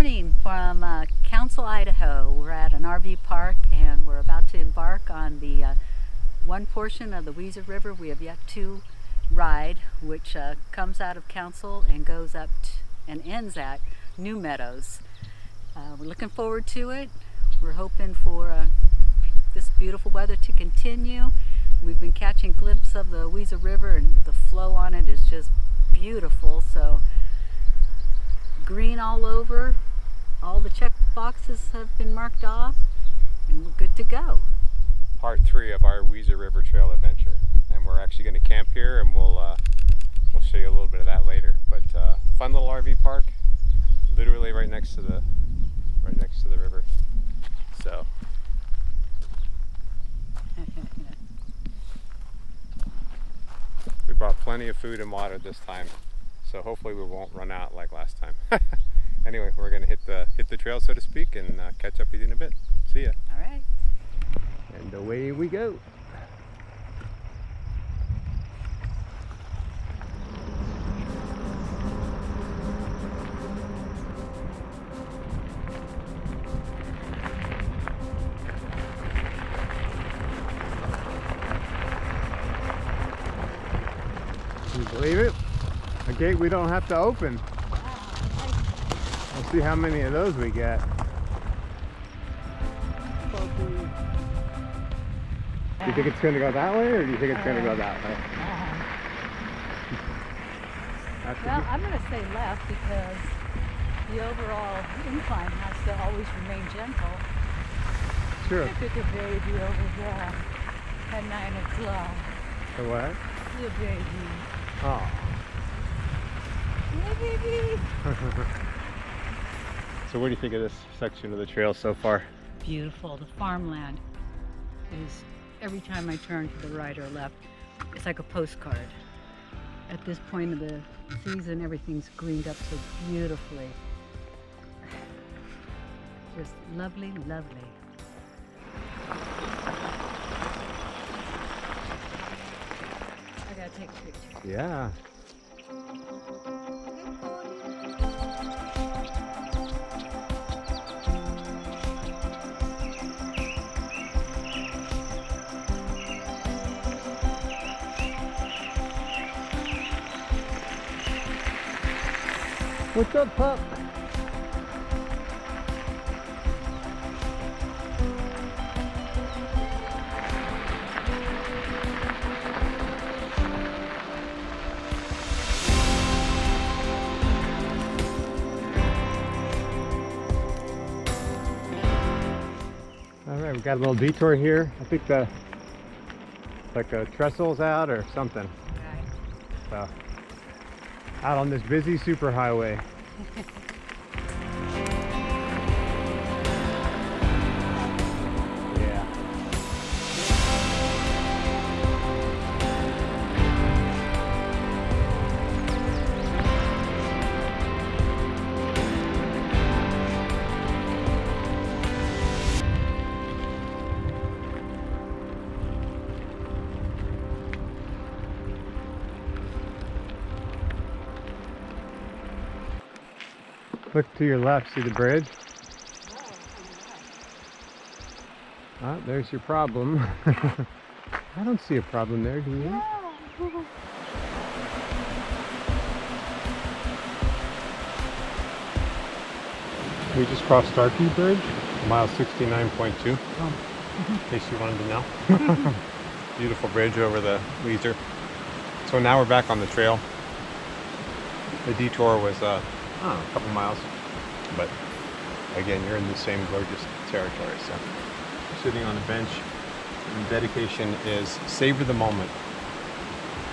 morning from Council, Idaho. We're at an RV park and we're about to embark on the one portion of the Weiser River we have yet to ride, which comes out of Council and goes up and ends at New Meadows. We're looking forward to it. We're hoping for this beautiful weather to continue. We've been catching glimpses of the Weiser River and the flow on it is just beautiful. So green all over, all the check boxes have been marked off, and we're good to go. Part 3 of our Weiser River Trail adventure, and we're actually going to camp here, and we'll show you a little bit of that later. But fun little RV park, literally right next to the river. So we brought plenty of food and water this time, so hopefully we won't run out like last time. Anyway, we're gonna hit the trail, so to speak, and catch up with you in a bit. See ya. All right. And away we go. Can you believe it? A gate we don't have to open. Let's see how many of those we get. Do you think it's going to go that way, or do you think it's going to go that way? Well, I'm going to say left because the overall incline has to always remain gentle. Sure. Look at the baby over there at 9 o'clock. The what? The baby. Oh. Hey, baby. So what do you think of this section of the trail so far? Beautiful. The farmland is, every time I turn to the right or left, it's like a postcard. At this point of the season, everything's greened up so beautifully. Just lovely, lovely. I gotta take a picture. Yeah. What's up, pup? All right, we got a little detour here. I think like a trestle's out or something. Okay. So, out on this busy superhighway. Yeah. Look to your left, see the bridge? Oh, there's your problem. I don't see a problem there, do you? We just crossed Starkey Bridge, mile 69.2, in case you wanted to know. Beautiful bridge over the Weiser. So now we're back on the trail. The detour was a couple miles, but again, you're in the same gorgeous territory. So we're sitting on a bench, and the dedication is savor the moment.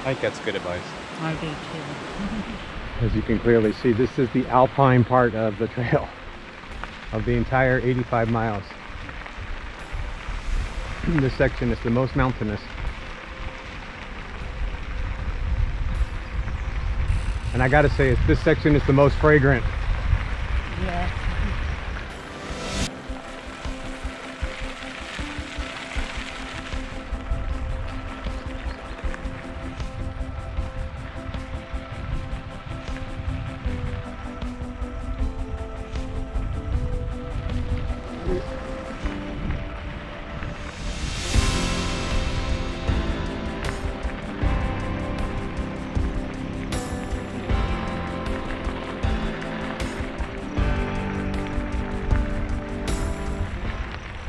I think that's good advice. I do too. As you can clearly see, this is the alpine part of the trail, of the entire 85 miles. This section is the most mountainous. And I gotta say, this section is the most fragrant. Yeah.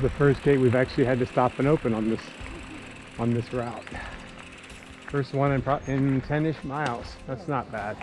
the first gate we've actually had to stop and open on this route. First one in 10-ish miles. That's not bad.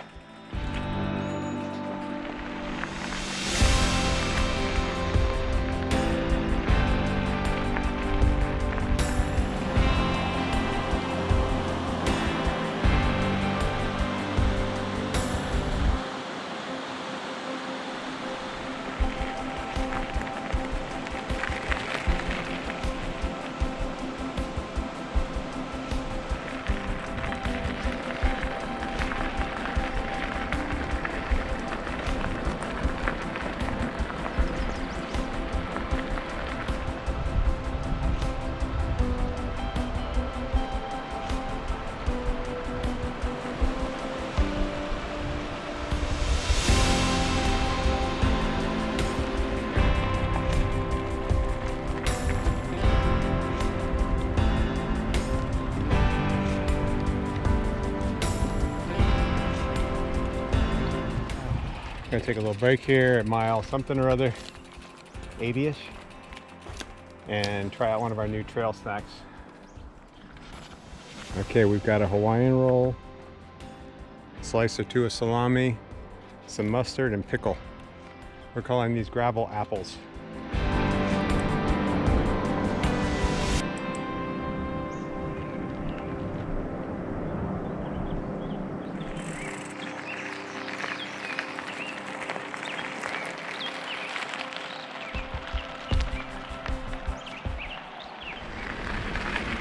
Gonna take a little break here at mile something or other, 80-ish, and try out one of our new trail snacks. Okay, we've got a Hawaiian roll, a slice or two of salami, some mustard, and pickle. We're calling these gravel apples.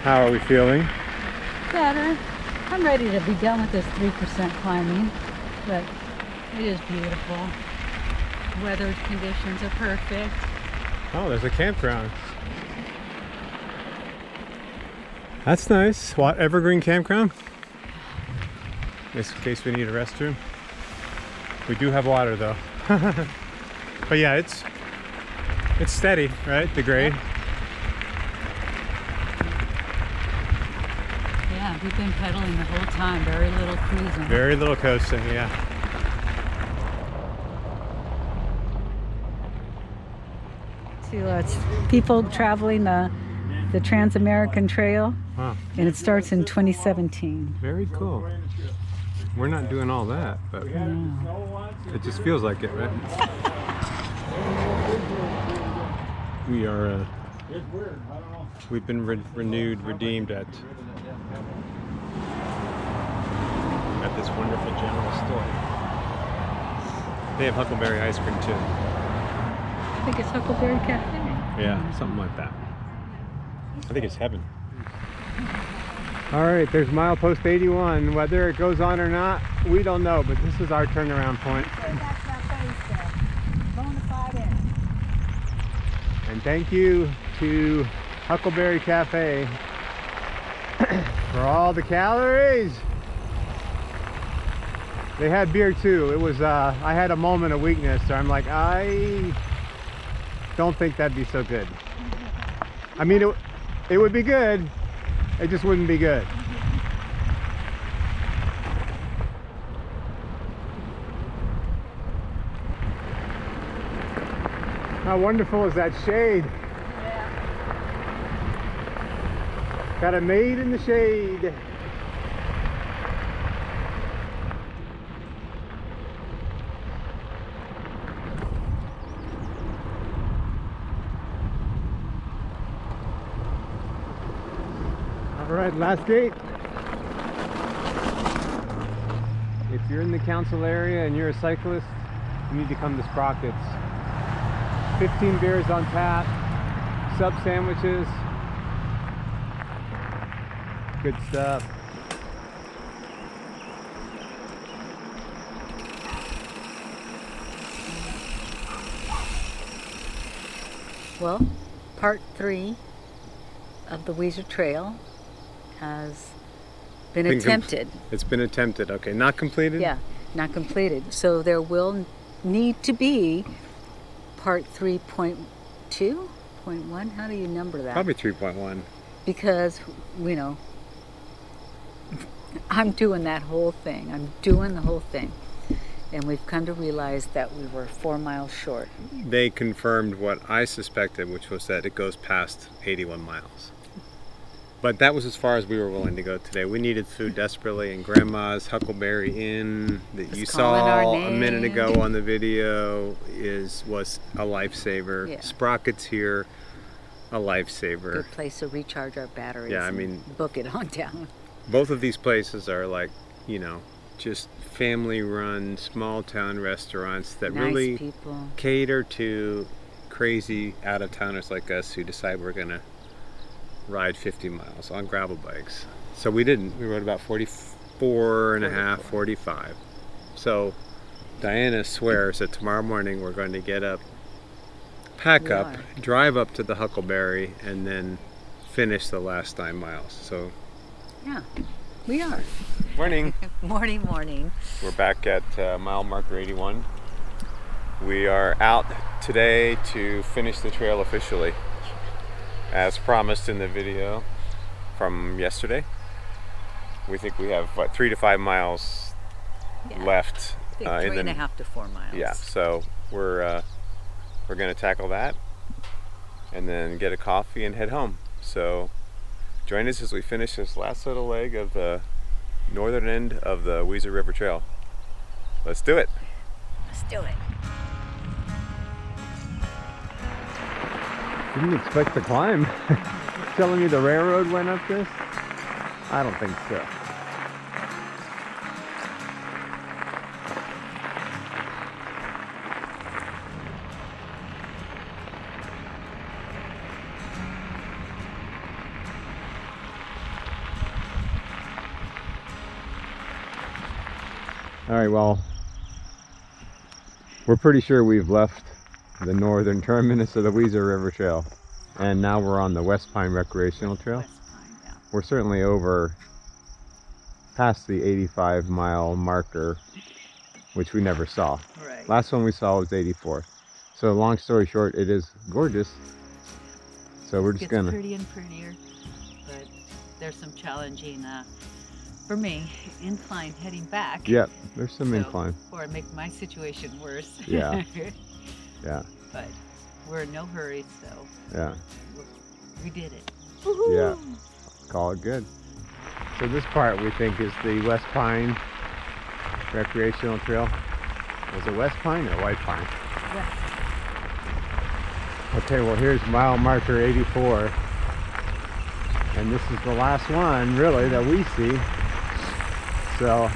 How are we feeling? Better. I'm ready to be done with this 3% climbing, but it is beautiful. Weather conditions are perfect. Oh, there's a campground. That's nice. What, Evergreen Campground? Just in case we need a restroom. We do have water though. But yeah, it's steady, right? The grade. Yeah, we've been pedaling the whole time. Very little cruising. Very little coasting, yeah. It's people traveling the Trans-American Trail, Huh. and it starts in 2017. Very cool. We're not doing all that, but it just feels like it, right? We are, we've been redeemed at this wonderful general store. They have Huckleberry ice cream too. I think it's Huckleberry Cafe. Yeah, something like that. I think it's heaven. All right, there's milepost 81. Whether it goes on or not, we don't know, but this is our turnaround point. And thank you to Huckleberry Cafe for all the calories. They had beer too. It was, I had a moment of weakness, so I'm like, I don't think that'd be so good. I mean, it would be good. It just wouldn't be good. How wonderful is that shade? Yeah. Got it made in the shade. All right, last gate. If you're in the council area and you're a cyclist, you need to come to Sprockets. 15 beers on tap, sub sandwiches, good stuff. Well, part 3 of the Weiser Trail has been attempted. It's been attempted, okay. Not completed? Yeah, not completed. So there will need to be part 3.2, 0.1, how do you number that? Probably 3.1. Because, you know, I'm doing that whole thing. I'm doing the whole thing. And we've come to realize that we were 4 miles short. They confirmed what I suspected, which was that it goes past 81 miles. But that was as far as we were willing to go today. We needed food desperately, and Grandma's Huckleberry Inn that you saw a minute ago on the video was a lifesaver. Yeah. Sprocket's here, a lifesaver. Good place to recharge our batteries. Yeah, I mean, book it on down. Both of these places are like, just family-run, small-town restaurants that Nice really people. cater to crazy out-of-towners like us who decide we're gonna ride 50 miles on gravel bikes. So we didn't. We rode about 44 and a half, 45. So Diana swears that tomorrow morning we're going to get up, drive up to the Huckleberry, and then finish the last 9 miles. So yeah, we are. Morning. Morning. We're back at mile marker 81. We are out today to finish the trail officially, as promised in the video from yesterday. We think we have 3 to 5 miles left. I think 3.5 to 4 miles. Yeah, so we're going to tackle that and then get a coffee and head home. So join us as we finish this last little leg of the northern end of the Weiser River Trail. Let's do it. Let's do it. Didn't expect to climb. Telling me the railroad went up this? I don't think so. All right, well, we're pretty sure we've left the northern terminus of the Weiser River Trail, and now we're on the West Pine Recreational Trail. West Pine, yeah. We're certainly over past the 85-mile marker, which we never saw. Right. Last one we saw was 84. So long story short, it is gorgeous. So we're just It's gonna... pretty and prettier, but there's some challenging, for me, incline heading back. Yep, there's some incline. Or make my situation worse. Yeah. Yeah. But we're in no hurry, so Yeah. we did it. Yeah. Call it good. So this part we think is the West Pine Recreational Trail. Was it West Pine or White Pine? West. Okay, well here's mile marker 84. And this is the last one really that we see. So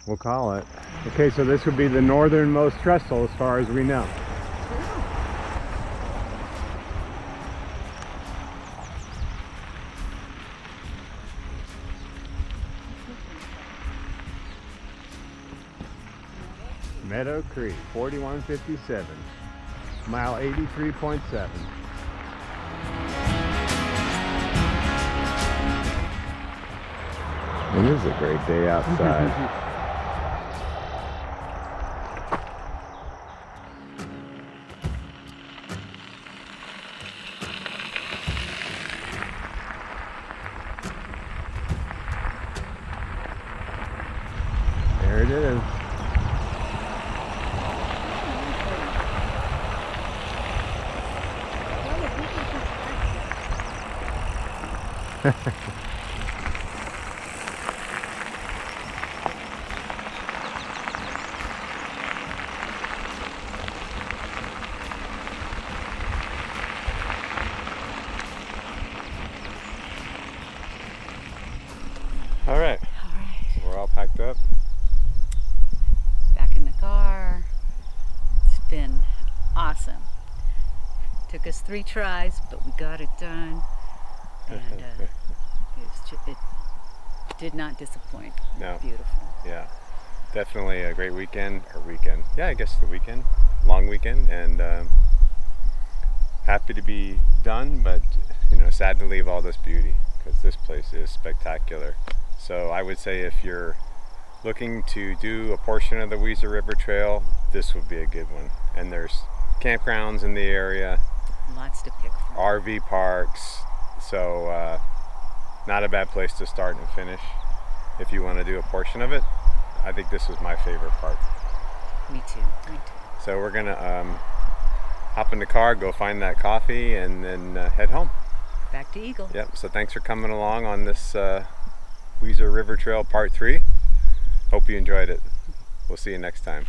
we'll call it. Okay, so this would be the northernmost trestle as far as we know. Meadow Creek, 4157, mile 83.7. It is a great day outside. There it is. All right. We're all packed up. Back in the car. It's been awesome. Took us 3 tries, but we got it done. And it did not disappoint. No. Beautiful. Yeah, definitely a great weekend. Yeah, I guess the weekend, long weekend, and happy to be done, but sad to leave all this beauty because this place is spectacular. So I would say if you're looking to do a portion of the Weiser River Trail, this would be a good one. And there's campgrounds in the area, Lots to pick from. RV parks. So not a bad place to start and finish if you want to do a portion of it. I think this was my favorite part. Me too. Me too. So we're gonna hop in the car, go find that coffee, and then head home. Back to Eagle. Yep. So thanks for coming along on this Weiser River Trail Part 3. Hope you enjoyed it. We'll see you next time.